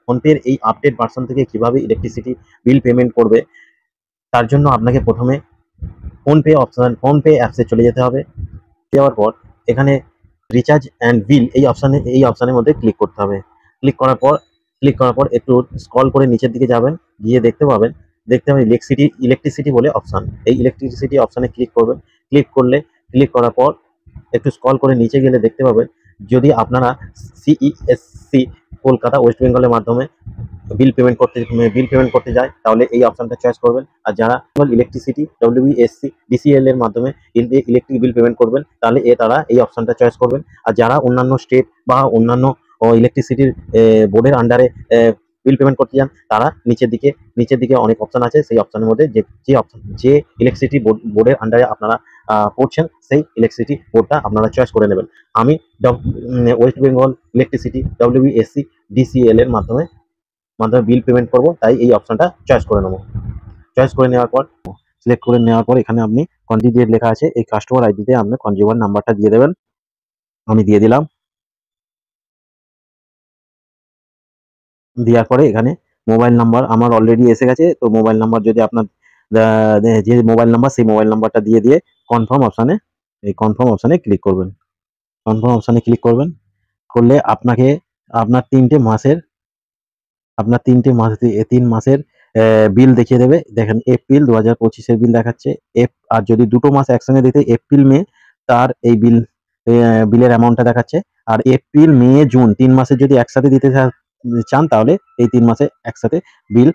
ফোনপের এই update version থেকে কিভাবে ইলেকট্রিসিটি বিল পেমেন্ট করবে, তার জন্য আপনাকে প্রথমে ফোনপে অ্যাপসে চলে যেতে হবে। যাওয়ার পর এখানে রিচার্জ অ্যান্ড বিল এই অপশানের মধ্যে ক্লিক করার পর একটু স্ক্রল করে নিচের দিকে যাবেন, গিয়ে দেখতে পাবেন ইলেকট্রিসিটি বলে অপশান। এই ইলেকট্রিসিটি অপশানে ক্লিক করার পর একটু স্ক্রল করে নিচে গেলে দেখতে পাবেন, যদি আপনারা সিইএসসি কলকাতা ওয়েস্ট বেঙ্গলের মাধ্যমে বিল পেমেন্ট করতে যায় তাহলে এই অপশনটা চয়েস করবেন। আর যারা ইলেকট্রিসিটি ডব্লিউবিএসসি ডিসিএল এর মাধ্যমে ইলেকট্রিক বিল পেমেন্ট করবেন তাহলে তারা এই অপশনটা চয়েস করবেন। আর যারা অন্যান্য স্টেট বা অন্যান্য ইলেকট্রিসিটির বোর্ডের আন্ডারে বিল পেমেন্ট করতে যান তারা নিচের দিকে অনেক অপশন আছে, সেই অপশনের মধ্যে যে ইলেকট্রিসিটি বোর্ডের আন্ডারে আপনারা পড়ছেন সেই ইলেকট্রিসিটি বোর্ডটা আপনারা চয়েস করে নেবেন। আমি West Bengal electricity WBSC DCL এর মাধ্যমে বিল পেমেন্ট করব, তাই এই অপশনটা চয়েস করে নেব। সিলেক্ট করে নেওয়ার পর এখানে আপনি কন্ট্রি লেখা আছে, এই কাস্টমার আইডিতে আপনি কনজিউমার নাম্বারটা দিয়ে দেবেন। আমি দিয়ে দিলাম। দেওয়ার পরে এখানে মোবাইল নাম্বার আমার অলরেডি এসে গেছে, তো মোবাইল নাম্বার যদি আপনার যে মোবাইল নাম্বার সেই মোবাইল নাম্বারটা দিয়ে কনফার্ম অপশানে ক্লিক করবেন। করলে আপনাকে আপনার 3 মাসের বিল দেখিয়ে দেবে। দেখেন এপ্রিল 2025-এর বিল দেখাচ্ছে। আর যদি 2টো মাস একসঙ্গে দিতে এপ্রিল মে, তার এই বিলের অ্যামাউন্টটা দেখাচ্ছে। আর এপ্রিল মে জুন 3 মাসে যদি একসাথে দিতে চান তাহলে এই 3 মাসে একসাথে বিল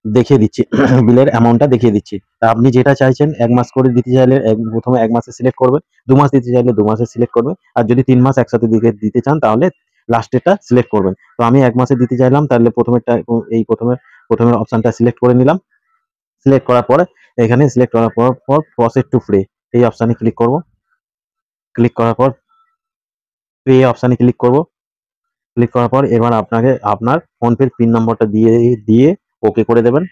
দেখিয়ে দিচ্ছি বিলের অ্যামাউন্টটা দেখিয়ে দিচ্ছি। তা আপনি যেটা চাইছেন 1 মাস করে দিতে চাইলে প্রথমে 1 মাসে সিলেক্ট করবেন, 2 মাস দিতে চাইলে 2 মাসে সিলেক্ট করবেন, আর যদি 3 মাস একসাথে দিতে চান তাহলে লাস্টেরটা সিলেক্ট করবেন। তো আমি 1 মাসে দিতে চাইলাম, তাহলে প্রথমের অপশনটা সিলেক্ট করে নিলাম। সিলেক্ট করার পর প্রসেস টু পে এই অপশানে ক্লিক করব। ক্লিক করার পর পে অপশানে ক্লিক করার পর এবার আপনাকে আপনার ফোনপের পিন নম্বরটা দিয়ে ওকে করে দেবেন।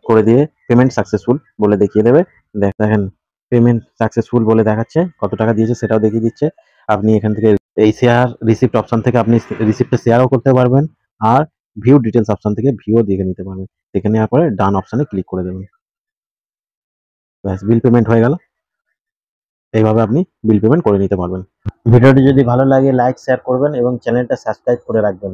করে দিয়ে পেমেন্ট সাকসেসফুল বলে দেখিয়ে দেবে। দেখেন পেমেন্ট সাকসেসফুল বলে দেখাচ্ছে, কত টাকা দিয়েছে সেটাও দেখিয়ে দিচ্ছে। আপনি এখান থেকে এই শেয়ার রিসিপ্ট অপশন থেকে আপনি রিসিপ্টটা শেয়ারও করতে পারবেন, আর ভিউ ডিটেলস অপশন থেকে ভিউ দেখে নিতে পারবেন। দেখে নেওয়ার পরে ডান অপশানে ক্লিক করে দেবেন। ব্যাস, বিল পেমেন্ট হয়ে গেল। এইভাবে আপনি বিল পেমেন্ট করে নিতে পারবেন। ভিডিওটি যদি ভালো লাগে লাইক শেয়ার করবেন এবং চ্যানেলটা সাবস্ক্রাইব করে রাখবেন।